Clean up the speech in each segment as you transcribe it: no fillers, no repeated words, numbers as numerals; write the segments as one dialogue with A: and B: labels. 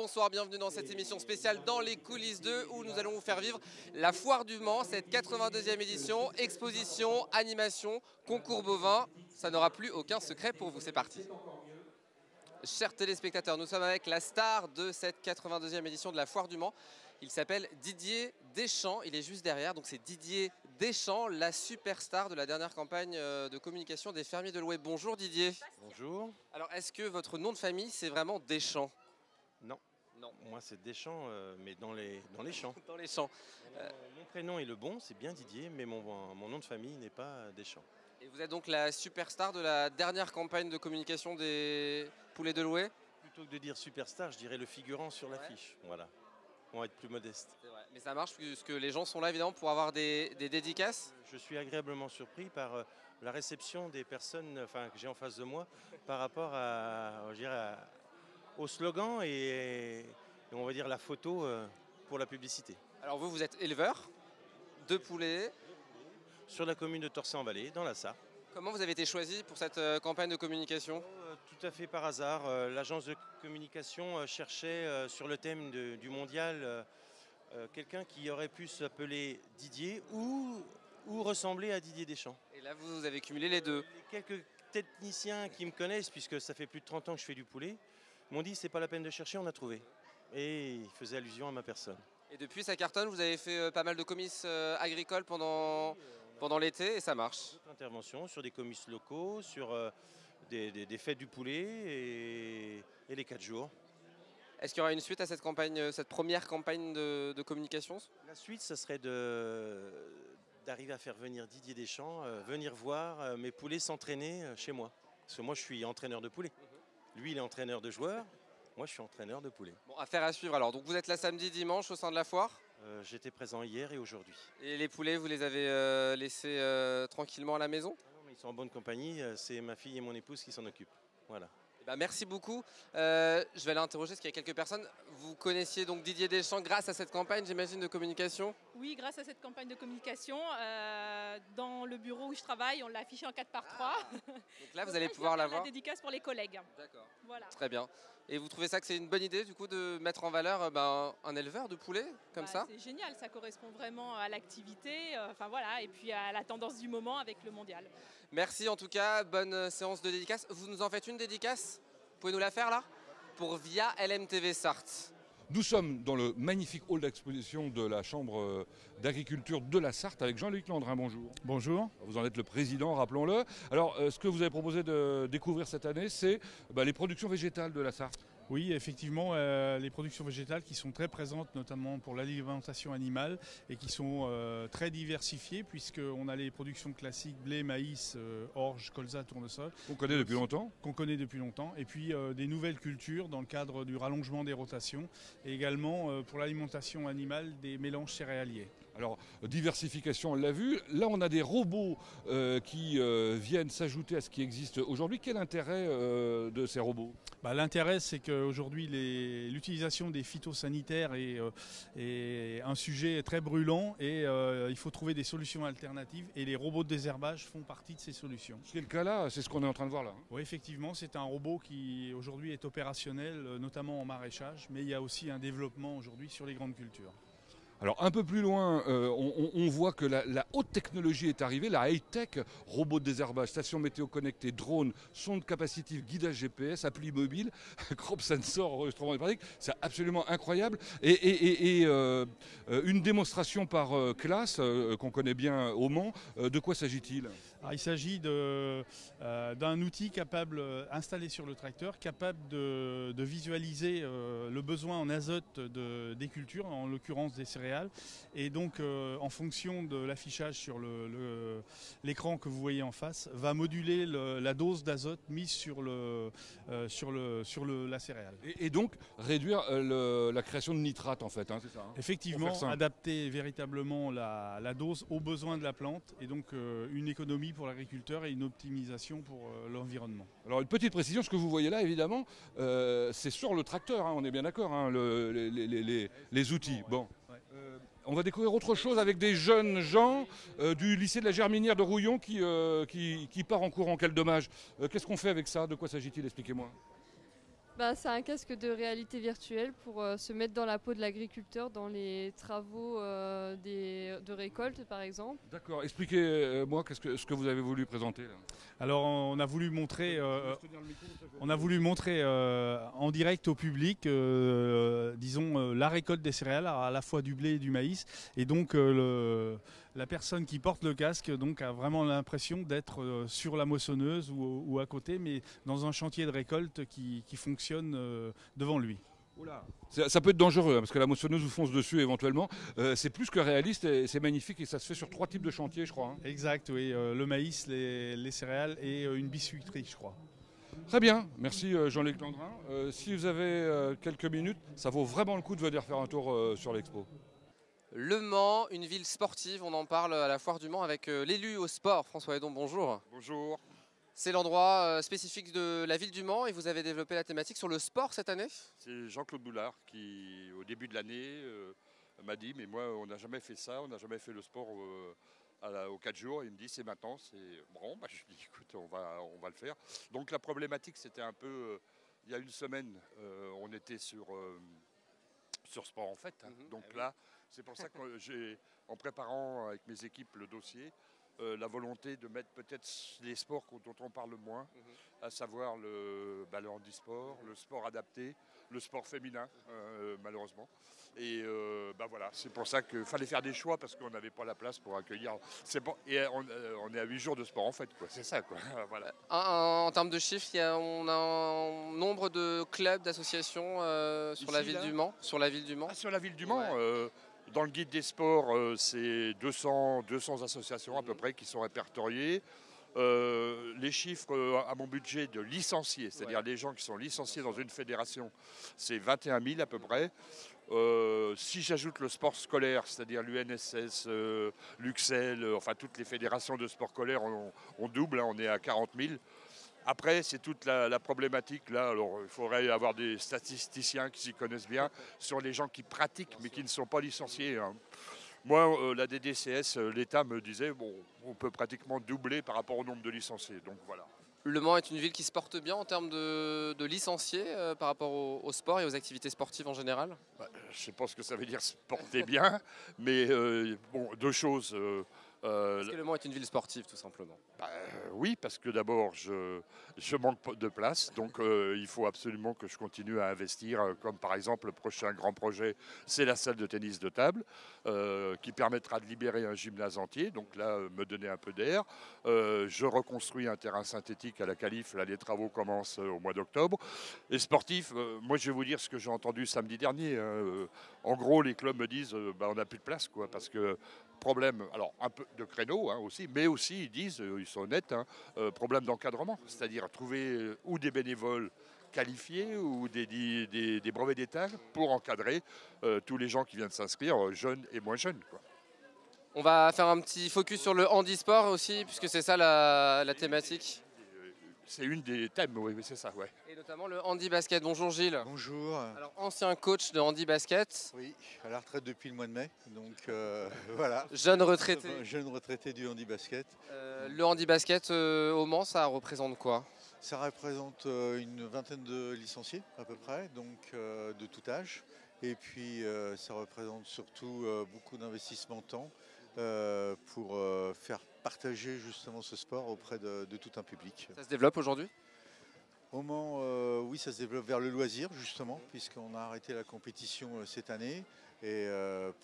A: bonsoir, bienvenue dans cette émission spéciale dans les coulisses 2 où nous allons vous faire vivre la foire du Mans, cette 82e édition, exposition, animation, concours bovin, ça n'aura plus aucun secret pour vous, c'est parti. Chers téléspectateurs, nous sommes avec la star de cette 82e édition de la foire du Mans. Il s'appelle Didier Deschamps, il est juste derrière, donc c'est Didier Deschamps, la superstar de la dernière campagne de communication des fermiers de l'Oued. Bonjour Didier.
B: Bonjour.
A: Alors est-ce que votre nom de famille c'est vraiment Deschamps?
B: Non. Non. Moi c'est Deschamps, mais dans les champs.
A: Dans les champs.
B: Mon prénom est le bon, c'est bien Didier, mais mon nom de famille n'est pas Deschamps.
A: Et vous êtes donc la superstar de la dernière campagne de communication des poulets de l'Oued?
B: Plutôt que de dire superstar, je dirais le figurant sur l'affiche. Voilà. On va être plus modeste.
A: C'est vrai. Mais ça marche puisque les gens sont là évidemment pour avoir des dédicaces.
B: Je suis agréablement surpris par la réception des personnes que j'ai en face de moi par rapport au slogan et on va dire la photo pour la publicité.
A: Alors vous êtes éleveur de poulets.
B: Sur la commune de Torcy-en-Vallée, dans la Sarthe.
A: Comment vous avez été choisi pour cette campagne de communication?
B: Tout à fait par hasard. L'agence de communication cherchait sur le thème du mondial quelqu'un qui aurait pu s'appeler Didier ou ressembler à Didier Deschamps.
A: Et là, vous avez cumulé les deux.
B: Quelques techniciens qui me connaissent, puisque ça fait plus de 30 ans que je fais du poulet, m'ont dit c'est pas la peine de chercher, on a trouvé. Et ils faisaient allusion à ma personne.
A: Et depuis, ça cartonne, vous avez fait pas mal de comices agricoles pendant l'été et ça marche.
B: D'autres interventions sur des comices locaux, sur des fêtes du poulet et les 4 jours.
A: Est-ce qu'il y aura une suite à cette campagne, cette première campagne de communication?
B: La suite, ça serait d'arriver à faire venir Didier Deschamps, venir voir mes poulets s'entraîner chez moi. Parce que moi, je suis entraîneur de poulets. Lui, il est entraîneur de joueurs. Moi, je suis entraîneur de poulets.
A: Bon, affaire à suivre alors. Donc vous êtes là samedi, dimanche au sein de la foire?
B: J'étais présent hier et aujourd'hui.
A: Et les poulets, vous les avez laissés tranquillement à la maison?
B: Non, mais ils sont en bonne compagnie. C'est ma fille et mon épouse qui s'en occupent. Voilà.
A: Merci beaucoup. Je vais aller interroger parce qu'il y a quelques personnes. Vous connaissiez donc Didier Deschamps grâce à cette campagne, j'imagine, de communication?
C: Oui, grâce à cette campagne de communication. Dans le bureau où je travaille, on l'a affiché en 4x3.
A: Donc là, vous allez pouvoir la voir.
C: La dédicace pour les collègues.
A: D'accord.
C: Voilà.
A: Très bien. Et vous trouvez ça que c'est une bonne idée du coup de mettre en valeur un éleveur de poulets comme ça?
C: C'est génial, ça correspond vraiment à l'activité, voilà, et puis à la tendance du moment avec le mondial.
A: Merci en tout cas, bonne séance de dédicace. Vous nous en faites une dédicace? Vous pouvez nous la faire là? Pour Via LMTV Sarthe.
D: Nous sommes dans le magnifique hall d'exposition de la Chambre d'agriculture de la Sarthe avec Jean-Luc Landrin, bonjour.
E: Bonjour.
D: Vous en êtes le président, rappelons-le. Alors, ce que vous avez proposé de découvrir cette année, c'est les productions végétales de la Sarthe.
E: Oui, effectivement, les productions végétales qui sont très présentes, notamment pour l'alimentation animale, et qui sont très diversifiées, puisqu'on a les productions classiques, blé, maïs, orge, colza, tournesol.
D: Qu'on connaît depuis longtemps.
E: Qu'on connaît depuis longtemps. Et puis des nouvelles cultures dans le cadre du rallongement des rotations, et également pour l'alimentation animale, des mélanges céréaliers.
D: Alors, diversification, on l'a vu. Là, on a des robots qui viennent s'ajouter à ce qui existe aujourd'hui. Quel intérêt de ces robots?
E: L'intérêt, c'est qu'aujourd'hui, l'utilisation des phytosanitaires est un sujet très brûlant et il faut trouver des solutions alternatives et les robots de désherbage font partie de ces solutions.
D: C'est le cas là, c'est ce qu'on est en train de voir là.
E: Oui, effectivement, c'est un robot qui aujourd'hui est opérationnel, notamment en maraîchage, mais il y a aussi un développement aujourd'hui sur les grandes cultures.
D: Alors un peu plus loin, on voit que la haute technologie est arrivée, la high-tech, robots de désherbage, stations météo connectées, drones, sondes capacitives, guidage GPS, appli mobile, crop sensor, enregistrement des pratiques, c'est absolument incroyable. Et une démonstration par classe, qu'on connaît bien au Mans, de quoi s'agit-il?
E: Il s'agit d'un outil capable, installé sur le tracteur, capable de visualiser le besoin en azote des cultures, en l'occurrence des céréales. Et donc, en fonction de l'affichage sur l'écran que vous voyez en face, va moduler la dose d'azote mise sur la céréale.
D: Et donc, réduire la création de nitrates, en fait, hein, c'est ça, hein,
E: effectivement, adapter véritablement la dose aux besoins de la plante, et donc une économie pour l'agriculteur et une optimisation pour l'environnement.
D: Alors, une petite précision, ce que vous voyez là, évidemment, c'est sur le tracteur, hein, on est bien d'accord, hein, les outils. Bon. On va découvrir autre chose avec des jeunes gens du lycée de la Germinière de Rouillon qui part en courant. Quel dommage. Qu'est-ce qu'on fait avec ça? De quoi s'agit-il? Expliquez-moi.
F: C'est un casque de réalité virtuelle pour se mettre dans la peau de l'agriculteur dans les travaux de récolte par exemple.
D: D'accord, expliquez-moi ce que vous avez voulu présenter là.
E: Alors on a voulu montrer en direct au public, disons, la récolte des céréales, à la fois du blé et du maïs. Et donc la personne qui porte le casque donc, a vraiment l'impression d'être sur la moissonneuse ou à côté, mais dans un chantier de récolte qui fonctionne devant lui.
D: Oula. Ça peut être dangereux, hein, parce que la moissonneuse vous fonce dessus éventuellement. C'est plus que réaliste et c'est magnifique et ça se fait sur 3 types de chantiers, je crois. Hein.
E: Exact, oui. Le maïs, les céréales et une biscuiterie, je crois.
D: Très bien, merci Jean-Luc Landrin. Si vous avez quelques minutes, ça vaut vraiment le coup de venir faire un tour sur l'expo.
A: Le Mans, une ville sportive, on en parle à la Foire du Mans avec l'élu au sport, François Hédon, bonjour.
G: Bonjour.
A: C'est l'endroit spécifique de la ville du Mans et vous avez développé la thématique sur le sport cette année?
G: C'est Jean-Claude Boulard qui, au début de l'année, m'a dit mais moi on n'a jamais fait ça, on n'a jamais fait le sport aux 4 jours. Il me dit c'est maintenant, c'est bon. Je lui dis écoute on va le faire. Donc la problématique c'était un peu, il y a une semaine on était sur sport en fait. Hein. Donc là c'est pour ça que j'ai, en préparant avec mes équipes le dossier, la volonté de mettre peut-être les sports dont on parle le moins, à savoir le handisport, le sport adapté, le sport féminin, malheureusement. Et voilà, c'est pour ça qu'il fallait faire des choix parce qu'on n'avait pas la place pour accueillir. Et on est à 8 jours de sport en fait, quoi. C'est ça, quoi. Voilà.
A: En termes de chiffres, on a un nombre de clubs, d'associations sur la ville du Mans. Sur la ville du Mans.
G: Ah, sur la ville du Mans.
A: Ouais.
G: Dans le guide des sports, c'est 200 associations à peu près qui sont répertoriées. Les chiffres à mon budget de licenciés, c'est-à-dire les gens qui sont licenciés dans une fédération, c'est 21 000 à peu près. Si j'ajoute le sport scolaire, c'est-à-dire l'UNSS, l'UXEL, enfin toutes les fédérations de sport scolaire, on double, hein, on est à 40 000. Après, c'est toute la problématique là. Alors, il faudrait avoir des statisticiens qui s'y connaissent bien sur les gens qui pratiquent mais qui ne sont pas licenciés. Hein. Moi, la DDCS, l'État me disait bon, on peut pratiquement doubler par rapport au nombre de licenciés. Donc voilà.
A: Le Mans est une ville qui se porte bien en termes de licenciés par rapport au sport et aux activités sportives en général.
G: Je ne sais pas ce que ça veut dire se porter bien, mais deux choses.
A: Est-ce que Le Mans est une ville sportive tout simplement?
G: Oui, parce que d'abord, je manque de place, donc il faut absolument que je continue à investir, comme par exemple le prochain grand projet, c'est la salle de tennis de table, qui permettra de libérer un gymnase entier, donc là, me donner un peu d'air. Je reconstruis un terrain synthétique à la Calife, là les travaux commencent au mois d'octobre. Et sportif, moi je vais vous dire ce que j'ai entendu samedi dernier. En gros, les clubs me disent, on n'a plus de place, quoi, parce que problème, alors un peu de créneaux hein, aussi, mais aussi ils disent, ils sont honnêtes, hein, problème d'encadrement, c'est-à-dire trouver ou des bénévoles qualifiés ou des brevets d'État pour encadrer tous les gens qui viennent s'inscrire, jeunes et moins jeunes, quoi.
A: On va faire un petit focus sur le handisport aussi, puisque c'est ça la thématique.
G: C'est une des thèmes, oui, c'est ça, ouais.
A: Et notamment le handi-basket. Bonjour Gilles.
H: Bonjour.
A: Alors, ancien coach de handi-basket.
H: Oui, à la retraite depuis le mois de mai, donc voilà.
A: Jeune retraité.
H: Jeune retraité du handi-basket.
A: Le handi-basket au Mans, ça représente quoi?
H: Ça représente une vingtaine de licenciés à peu près, donc de tout âge. Et puis ça représente surtout beaucoup d'investissement temps pour faire partager justement ce sport auprès de tout un public.
A: Ça se développe aujourd'hui?
H: Au Mans, oui, ça se développe vers le loisir justement, puisqu'on a arrêté la compétition cette année. Et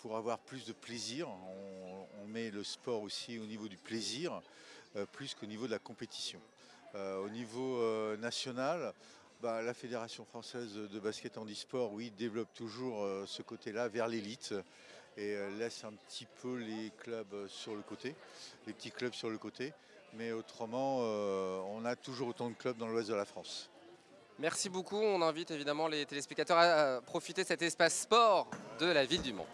H: pour avoir plus de plaisir, on met le sport aussi au niveau du plaisir, plus qu'au niveau de la compétition. Au niveau national, la Fédération française de basket handisport, oui, développe toujours ce côté-là vers l'élite et laisse un petit peu les clubs sur le côté, les petits clubs sur le côté. Mais autrement, on a toujours autant de clubs dans l'ouest de la France.
A: Merci beaucoup. On invite évidemment les téléspectateurs à profiter de cet espace sport de la ville du Mans.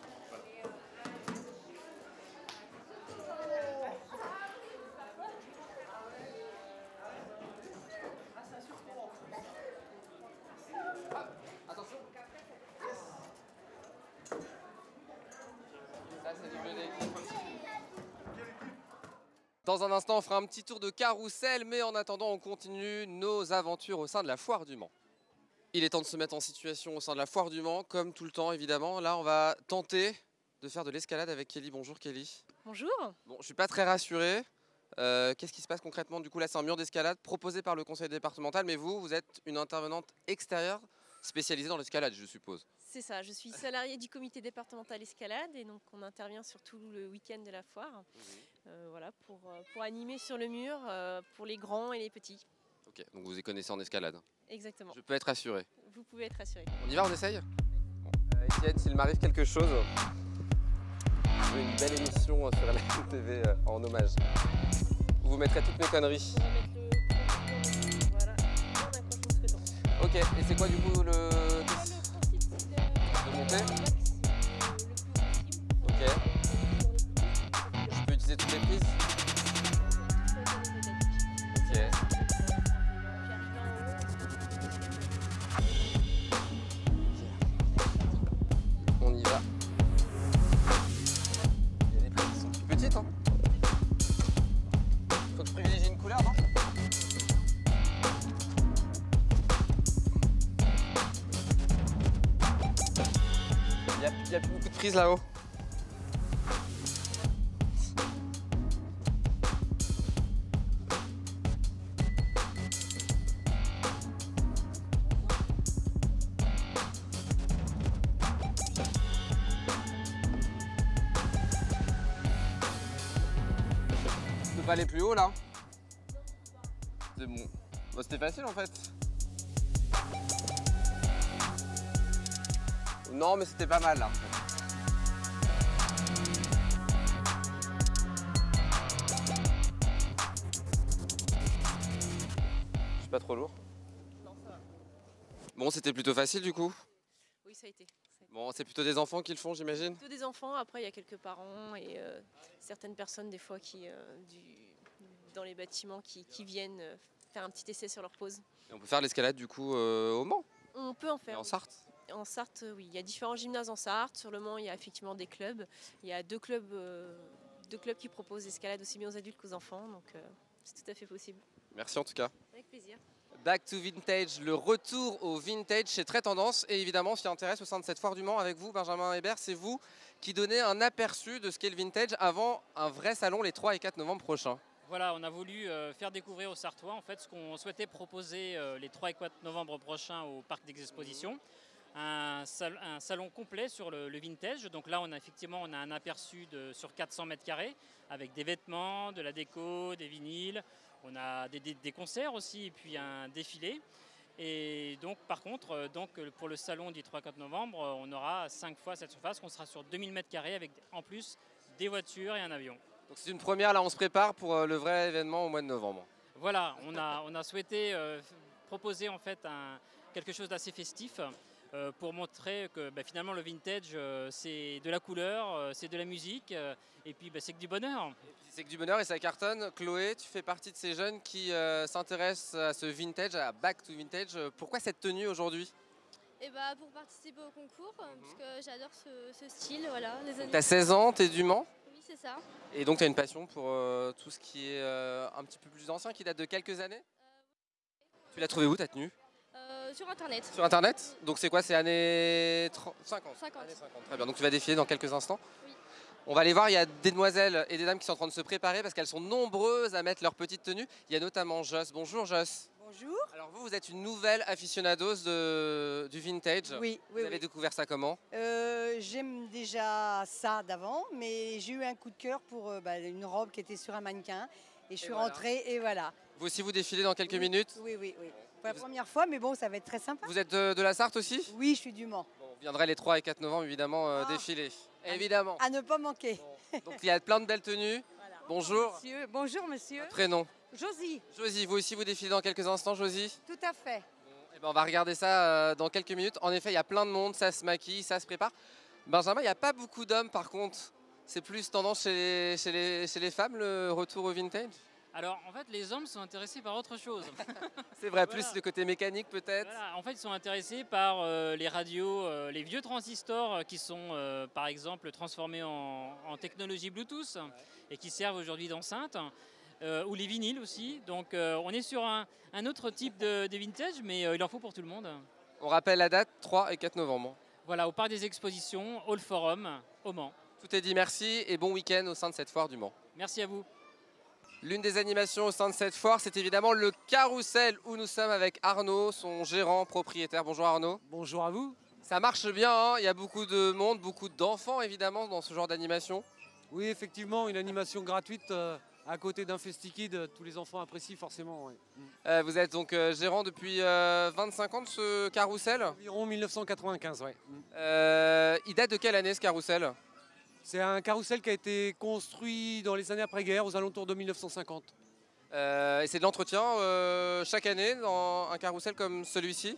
A: Dans un instant, on fera un petit tour de carrousel, mais en attendant, on continue nos aventures au sein de la Foire du Mans. Il est temps de se mettre en situation au sein de la foire du Mans, comme tout le temps évidemment. Là, on va tenter de faire de l'escalade avec Kelly. Bonjour Kelly.
I: Bonjour.
A: Bon, je suis pas très rassuré. Qu'est-ce qui se passe concrètement? Du coup, là, c'est un mur d'escalade proposé par le conseil départemental, mais vous êtes une intervenante extérieure spécialisée dans l'escalade, je suppose.
I: C'est ça, je suis salariée du comité départemental escalade et donc on intervient surtout le week-end de la foire voilà, pour animer sur le mur pour les grands et les petits.
A: Ok, donc vous y connaissez en escalade.
I: Exactement.
A: Je peux être rassuré.
I: Vous pouvez être rassuré.
A: On y va, on essaye bon. Étienne, s'il m'arrive quelque chose, je veux une belle émission sur la TV en hommage. Vous mettrez toutes mes conneries.
I: On va mettre le voilà, on accroche le secrétan.
A: Ok, et c'est quoi du coup le
I: Le principe c'est
A: de monter?
I: le plus haut possible.
A: Ok. Je peux utiliser toutes les prises? Ok. On y va. Il y a des prises qui sont plus petites, hein. Faut que je privilégie une couleur, non? Il y a plus beaucoup de prises là-haut. Je peux pas aller plus haut là? C'est bon. Bah, c'était facile en fait. Non, mais c'était pas mal là. Je suis pas trop lourd?
I: Non, ça va.
A: Bon, c'était plutôt facile du coup.
I: Oui, ça a été.
A: Bon, c'est plutôt des enfants qui le font, j'imagine?
I: Plutôt des enfants, après il y a quelques parents et certaines personnes des fois qui, dans les bâtiments qui viennent faire un petit essai sur leur pause.
A: Et on peut faire l'escalade du coup au Mans
I: On peut en
A: et
I: faire.
A: en Sarthe?
I: En Sarthe, oui. Il y a différents gymnases en Sarthe. Sur le Mans, il y a effectivement des clubs. Il y a deux clubs qui proposent l'escalade aussi bien aux adultes qu'aux enfants. Donc c'est tout à fait possible.
A: Merci en tout cas.
I: Avec plaisir.
A: Back to Vintage, le retour au vintage, c'est très tendance. Et évidemment, ce qui intéresse au sein de cette foire du Mans avec vous, Benjamin Hébert, c'est vous qui donnez un aperçu de ce qu'est le vintage avant un vrai salon les 3 et 4 novembre prochains.
J: Voilà, on a voulu faire découvrir aux Sartois en fait, ce qu'on souhaitait proposer les 3 et 4 novembre prochains au parc d'exposition. Un salon complet sur le vintage. Donc là, on a un aperçu sur 400 mètres carrés avec des vêtements, de la déco, des vinyles. On a des concerts aussi et puis un défilé. Et donc, par contre, pour le salon du 3-4 novembre, on aura 5 fois cette surface. On sera sur 2000 mètres carrés avec en plus des voitures et un avion.
A: Donc c'est une première, là on se prépare pour le vrai événement au mois de novembre.
J: Voilà, on a souhaité proposer en fait quelque chose d'assez festif pour montrer que finalement le vintage c'est de la couleur, c'est de la musique et puis c'est que du bonheur.
A: C'est que du bonheur et ça cartonne. Chloé, tu fais partie de ces jeunes qui s'intéressent à ce vintage, à Back to Vintage. Pourquoi cette tenue aujourd'hui?
K: Et bah pour participer au concours, parce que j'adore ce style, voilà.
A: T'as 16 ans, t'es du Mans?
K: Oui, c'est ça.
A: Et donc tu as une passion pour tout ce qui est un petit peu plus ancien, qui date de quelques années? Tu l'as trouvé où ta tenue?
K: Sur internet.
A: Sur internet? Donc c'est quoi? C'est années 50?
K: 50.
A: Années 50. Très bien, donc tu vas défiler dans quelques instants.
K: Oui.
A: On va aller voir, il y a des demoiselles et des dames qui sont en train de se préparer parce qu'elles sont nombreuses à mettre leur petite tenue. Il y a notamment Joss. Bonjour Joss.
L: Bonjour.
A: Alors vous êtes une nouvelle aficionados du vintage.
L: Oui,
A: Vous avez découvert ça comment?
L: J'aime déjà ça d'avant, mais j'ai eu un coup de cœur pour une robe qui était sur un mannequin. Et je suis rentrée et voilà.
A: Vous aussi vous défilez dans quelques minutes?
L: Oui. Pour la première fois, mais bon, ça va être très sympa.
A: Vous êtes de la Sarthe aussi?
L: Oui, je suis du Mans.
A: Bon, on viendrait les 3 et 4 novembre évidemment défiler. Évidemment.
L: À ne pas manquer.
A: Bon, donc il y a plein de belles tenues.
L: Voilà.
A: Bonjour.
L: Monsieur. Bonjour monsieur.
A: Prénom?
L: Josie.
A: Josie, vous aussi vous défilez dans quelques instants, Josie?
L: Tout à fait.
A: Eh ben, on va regarder ça dans quelques minutes. En effet, il y a plein de monde, ça se maquille, ça se prépare. Benjamin, il n'y a pas beaucoup d'hommes par contre. C'est plus tendance chez les femmes, le retour au vintage?
J: Alors en fait, les hommes sont intéressés par autre chose.
A: C'est vrai, plus le côté mécanique peut-être?
J: Voilà, en fait, ils sont intéressés par les radios, les vieux transistors qui sont par exemple transformés en technologie Bluetooth et qui servent aujourd'hui d'enceinte. Ou les vinyles aussi. Donc on est sur un autre type de vintage, mais il en faut pour tout le monde.
A: On rappelle la date, 3 et 4 novembre.
J: Voilà, au Parc des Expositions, Hall Forum, au Mans.
A: Tout est dit, merci et bon week-end au sein de cette foire du Mans.
J: Merci à vous.
A: L'une des animations au sein de cette foire, c'est évidemment le carrousel où nous sommes avec Arnaud, son gérant propriétaire. Bonjour Arnaud.
M: Bonjour à vous.
A: Ça marche bien, hein, il y a beaucoup de monde, beaucoup d'enfants évidemment dans ce genre d'animation.
M: Oui, effectivement, une animation gratuite à côté d'un Festikid, tous les enfants apprécient forcément. Ouais.
A: Vous êtes donc gérant depuis 25 ans de ce carrousel.
M: Environ 1995, oui.
A: Il date de quelle année ce carrousel?
M: C'est un carrousel qui a été construit dans les années après-guerre, aux alentours de 1950.
A: Et c'est de l'entretien chaque année dans un carrousel comme celui-ci?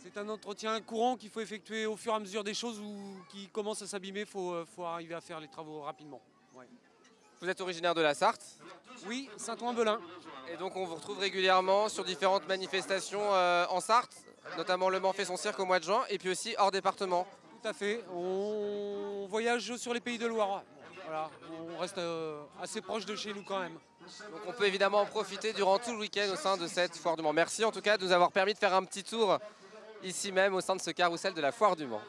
M: C'est un entretien courant qu'il faut effectuer au fur et à mesure des choses ou qui commencent à s'abîmer. Il faut arriver à faire les travaux rapidement. Ouais.
A: Vous êtes originaire de la Sarthe?
M: Oui, Saint-Ouen-Belin.
A: Et donc on vous retrouve régulièrement sur différentes manifestations en Sarthe, notamment le Mans fait son cirque au mois de juin, et puis aussi hors département.
M: Tout à fait. On voyage sur les pays de Loire. Voilà. On reste assez proche de chez nous quand même.
A: Donc on peut évidemment en profiter durant tout le week-end au sein de cette foire du Mans. Merci en tout cas de nous avoir permis de faire un petit tour ici même au sein de ce carrousel de la foire du Mans.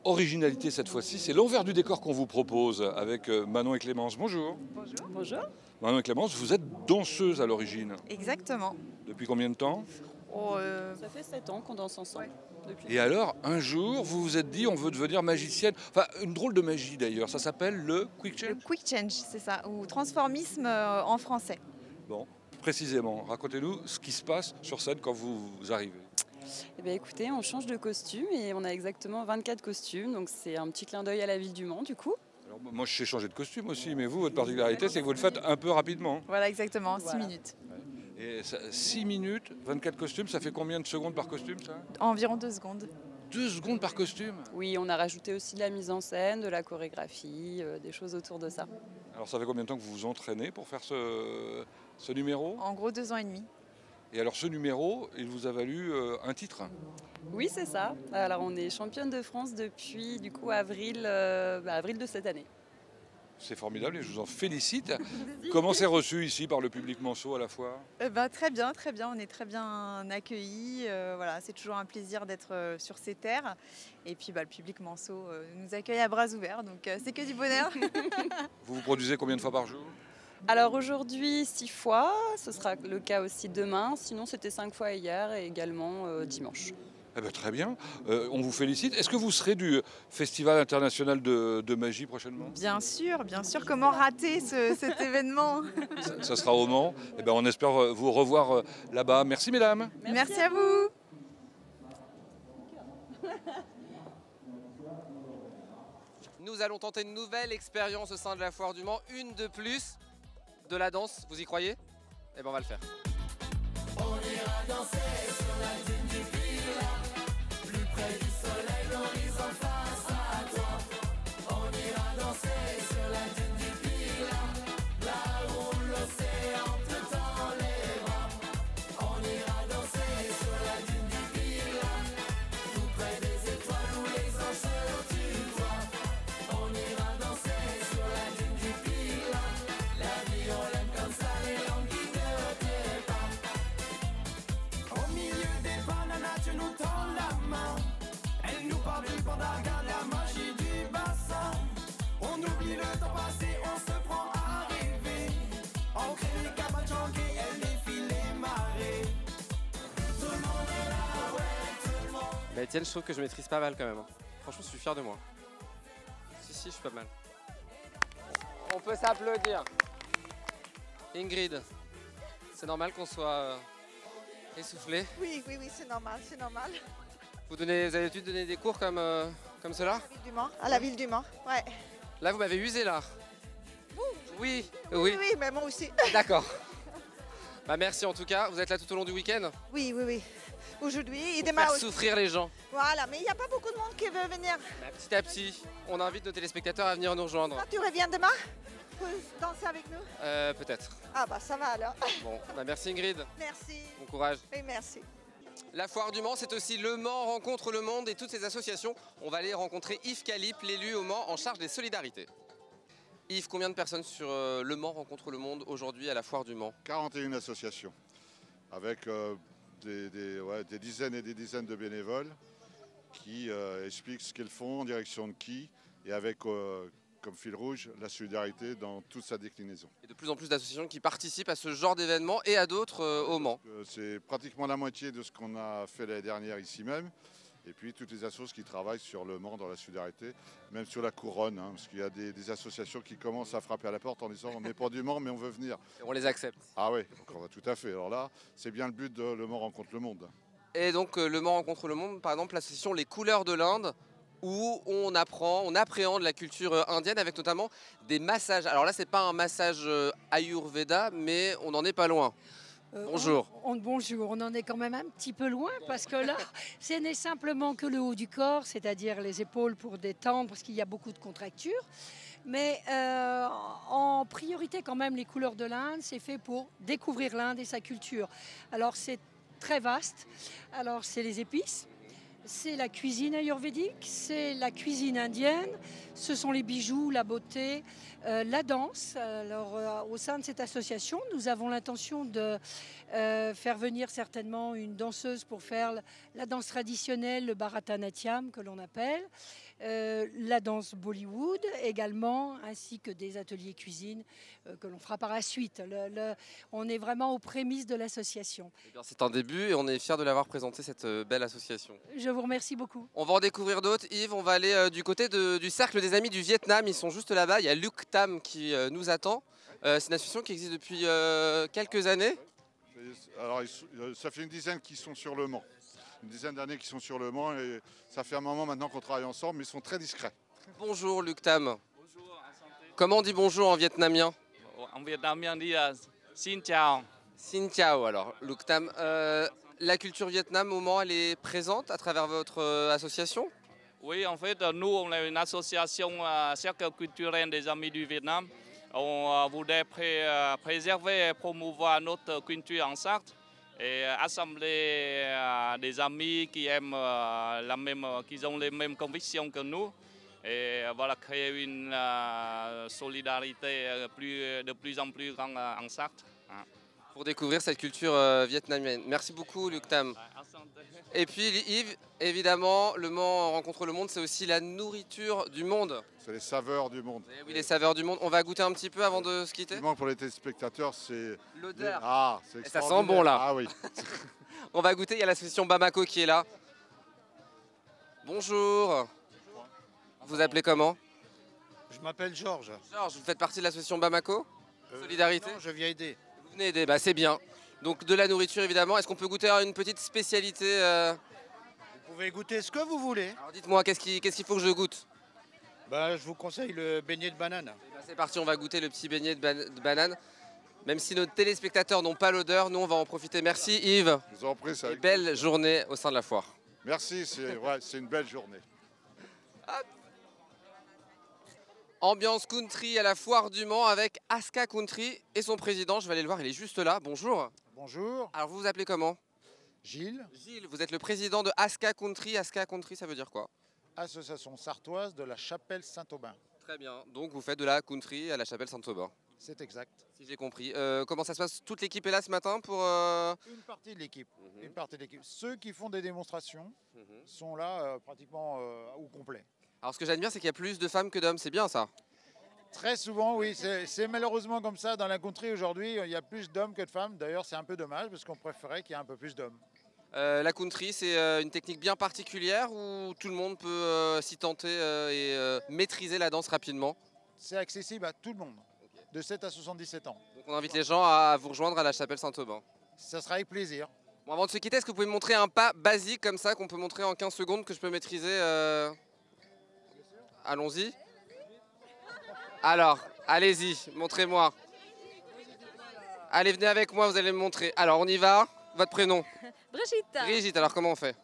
D: Originalité cette fois-ci, c'est l'envers du décor qu'on vous propose avec Manon et Clémence. Bonjour.
N: Bonjour. Bonjour.
D: Manon et Clémence, vous êtes danseuse à l'origine.
N: Exactement.
D: Depuis combien de temps?
N: Ça fait 7 ans qu'on danse ensemble.
D: Et alors, un jour, vous vous êtes dit, on veut devenir magicienne. Enfin, une drôle de magie d'ailleurs. Ça s'appelle le quick change.
N: Le quick change, c'est ça, ou transformisme en français.
D: Bon, précisément, racontez-nous ce qui se passe sur scène quand vous arrivez.
N: Eh bien, écoutez, on change de costume et on a exactement 24 costumes. Donc c'est un petit clin d'œil à la ville du Mans, du coup.
D: Alors, moi, je sais changer de costume aussi, mais vous, votre particularité, c'est que vous le faites un peu rapidement.
N: Voilà, exactement, 6 minutes.
D: Et 6 minutes, 24 costumes, ça fait combien de secondes par costume, ça?
N: Environ 2 secondes.
D: 2 secondes par costume?
N: Oui, on a rajouté aussi de la mise en scène, de la chorégraphie, des choses autour de ça.
D: Alors ça fait combien de temps que vous vous entraînez pour faire ce numéro?
N: En gros, 2 ans et demi.
D: Et alors ce numéro, il vous a valu un titre?
N: Oui, c'est ça. Alors on est championne de France depuis du coup avril de cette année.
D: C'est formidable et je vous en félicite. Comment c'est reçu ici par le public manceau à la foire?
N: Très bien, très bien. On est très bien accueillis. Voilà, c'est toujours un plaisir d'être sur ces terres. Et puis le public manceau nous accueille à bras ouverts, donc c'est que du bonheur.
D: Vous vous produisez combien de fois par jour?
N: Alors aujourd'hui 6 fois, ce sera le cas aussi demain. Sinon c'était 5 fois hier et également dimanche.
D: Eh bien, très bien, on vous félicite. Est-ce que vous serez du Festival international de magie prochainement?
N: Bien sûr. Comment rater cet événement?
D: Ça sera au Mans. Eh bien, on espère vous revoir là-bas. Merci mesdames.
N: Merci à vous.
A: Nous allons tenter une nouvelle expérience au sein de la foire du Mans, une de plus, de la danse. Vous y croyez? Eh bien, on va le faire.
O: On ira danser sur la dune du Pilat, plus près du soleil, l'horizon face à toi. On ira danser sur la dune du Pilat, là où l'océan te tend les bras. On ira danser sur la dune du Pilat, tout près des étoiles où les anges tutoient. On ira danser sur la dune du Pilat, la vie on l'aime comme ça et on guide tes pas. Au milieu des bananas, tu nous tends la main. Elle nous parle du panda, regarde la magie du bassin. On oublie le temps passé, on se prend à rêver. On crée les cabanes janguées, elle défile les marées. Tout le monde est là, ouais, tout le monde.
A: Bah Étienne, je trouve que je maîtrise pas mal quand même. Franchement, je suis fier de moi. Si, je suis pas mal. On peut s'applaudir. Ingrid, c'est normal qu'on soit essoufflé?
P: Oui, c'est normal, c'est normal.
A: Vous avez l'habitude de donner des cours comme cela?
P: À la ville du Mans, ouais.
A: Là, vous m'avez usé là. Oui.
P: Oui, mais moi aussi.
A: D'accord. Bah merci en tout cas. Vous êtes là tout au long du week-end?
P: Oui. Aujourd'hui et
A: Pour
P: demain
A: faire
P: aussi.
A: souffrir les gens.
P: Voilà, mais il n'y a pas beaucoup de monde qui veut venir.
A: Bah, petit à petit, on invite nos téléspectateurs à venir nous rejoindre.
P: Toi, tu reviens demain pour danser avec nous?
A: Peut-être.
P: Ah bah ça va alors.
A: Bon, bah merci Ingrid.
P: Merci.
A: Bon courage.
P: Et merci.
A: La foire du Mans, c'est aussi Le Mans rencontre le monde et toutes ses associations. On va aller rencontrer Yves Calip, l'élu au Mans en charge des solidarités. Yves, combien de personnes sur Le Mans rencontre le monde aujourd'hui à la foire du Mans?
Q: 41 associations, avec des dizaines et des dizaines de bénévoles qui expliquent ce qu'ils font, en direction de qui, et avec comme fil rouge la solidarité dans toute sa déclinaison.
A: Et de plus en plus d'associations qui participent à ce genre d'événements et à d'autres au Mans.
Q: C'est pratiquement la moitié de ce qu'on a fait l'année dernière ici même. Et puis toutes les associations qui travaillent sur le Mans dans la solidarité, même sur la couronne, hein, parce qu'il y a des associations qui commencent à frapper à la porte en disant on n'est pas du Mans mais on veut venir.
A: Et on les accepte.
Q: Ah oui, tout à fait. Alors là, c'est bien le but de Le Mans rencontre le monde.
A: Et donc Le Mans rencontre le monde, par exemple l'association Les Couleurs de l'Inde, où on appréhende la culture indienne avec notamment des massages. Alors là, c'est pas un massage Ayurveda, mais on n'en est pas loin. Bonjour.
R: Bonjour, on en est quand même un petit peu loin parce que là, ce n'est simplement que le haut du corps, c'est-à-dire les épaules pour détendre parce qu'il y a beaucoup de contractures. Mais en priorité quand même, les couleurs de l'Inde, c'est fait pour découvrir l'Inde et sa culture. Alors c'est très vaste. Alors c'est les épices. C'est la cuisine ayurvédique, c'est la cuisine indienne, ce sont les bijoux, la beauté, la danse. Alors, au sein de cette association, nous avons l'intention de faire venir certainement une danseuse pour faire la danse traditionnelle, le Bharatanatyam que l'on appelle, la danse Bollywood également, ainsi que des ateliers cuisine que l'on fera par la suite. On est vraiment aux prémices de l'association.
A: C'est un début et on est fiers de l'avoir présenté, cette belle association.
R: Je vous remercie beaucoup.
A: On va en découvrir d'autres. Yves, on va aller du côté du Cercle des Amis du Vietnam. Ils sont juste là-bas. Il y a Luc Tam qui nous attend. C'est une association qui existe depuis quelques années.
Q: Alors, ça fait une dizaine qui sont sur Le Mans. Une dizaine d'années qui sont sur Le Mans et ça fait un moment maintenant qu'on travaille ensemble, mais ils sont très discrets.
A: Bonjour Luc Tam. Bonjour, enchanté. Comment on dit bonjour en vietnamien?
S: En vietnamien, on dit Xin Chào.
A: Xin Chào alors, Luc Tam. La culture Vietnam au Mans, elle est présente à travers votre association?
S: Oui, en fait, nous, on est une association cercle culturel des Amis du Vietnam. On voudrait préserver et promouvoir notre culture en Sarthe et assembler des amis qui aiment qui ont les mêmes convictions que nous. Et voilà, créer une solidarité de plus en plus grande en Sarthe.
A: Pour découvrir cette culture vietnamienne. Merci beaucoup Luc Tam. Et puis Yves, évidemment, Le Mans rencontre le monde, c'est aussi la nourriture du monde.
Q: C'est les saveurs du monde.
A: Et oui, les saveurs du monde. On va goûter un petit peu avant de se quitter.
Q: Pour les téléspectateurs, c'est...
A: L'odeur.
Q: Ah, c'est
A: ça sent bon là.
Q: Ah oui.
A: On va goûter, il y a l'association Bamako qui est là. Bonjour. Vous appelez comment?
T: Je m'appelle Georges.
A: Georges, vous faites partie de l'association Bamako Solidarité?
T: Non, je viens aider.
A: Vous venez aider, bah, c'est bien. Donc de la nourriture évidemment. Est-ce qu'on peut goûter une petite spécialité
T: Vous pouvez goûter ce que vous voulez.
A: Alors dites-moi, qu'est-ce qu'il faut que je goûte?
T: Je vous conseille le beignet de banane.
A: C'est parti, on va goûter le petit beignet de banane. Même si nos téléspectateurs n'ont pas l'odeur, nous on va en profiter. Merci Yves.
Q: Je vous en prie,
A: et belle journée au sein de la foire.
Q: Merci, c'est une belle journée.
A: Hop. Ambiance country à la foire du Mans avec Aska Country et son président. Je vais aller le voir, il est juste là. Bonjour.
T: Bonjour.
A: Alors vous vous appelez comment?
T: Gilles.
A: Gilles, vous êtes le président de Aska Country. Aska Country, ça veut dire quoi?
T: Association sartoise de la Chapelle Saint-Aubin.
A: Très bien. Donc vous faites de la country à la Chapelle Saint-Aubin.
T: C'est exact.
A: Si j'ai compris. Comment ça se passe? Toute l'équipe est là ce matin pour...
T: Une partie de l'équipe. Une partie de l'équipe. Ceux qui font des démonstrations sont là pratiquement au complet.
A: Alors ce que j'admire, c'est qu'il y a plus de femmes que d'hommes. C'est bien ça?
T: Très souvent, oui. C'est malheureusement comme ça. Dans la country aujourd'hui, il y a plus d'hommes que de femmes. D'ailleurs, c'est un peu dommage parce qu'on préférait qu'il y ait un peu plus d'hommes.
A: La country, c'est une technique bien particulière où tout le monde peut s'y tenter et maîtriser la danse rapidement?
T: C'est accessible à tout le monde, de 7 à 77 ans.
A: Donc on invite les gens à vous rejoindre à la Chapelle Saint-Aubin.
T: Ça sera avec plaisir.
A: Bon, avant de se quitter, est-ce que vous pouvez me montrer un pas basique comme ça qu'on peut montrer en 15 secondes que je peux maîtriser Allons-y. Alors, allez-y, montrez-moi. Allez, venez avec moi, vous allez me montrer. Alors, on y va. Votre prénom?
U: Brigitte.
A: Brigitte, alors comment on fait?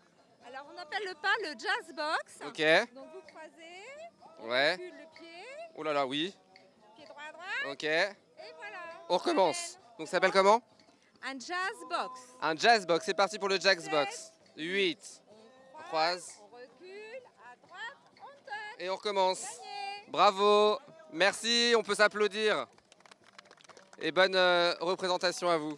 U: Alors on appelle le pas le jazz box.
A: Ok.
U: Donc vous croisez,
A: Ouais.
U: recule le pied,
A: Oh là là, oui.
U: pied droit à droite.
A: Ok.
U: Et voilà.
A: On recommence. Donc ça s'appelle comment?
U: Un jazz box.
A: Un jazz box, c'est parti pour le jazz box. 8. On croise.
U: On recule, à droite, on touche.
A: Et on recommence.
U: Gagné.
A: Bravo. Merci, on peut s'applaudir. Et bonne représentation à vous.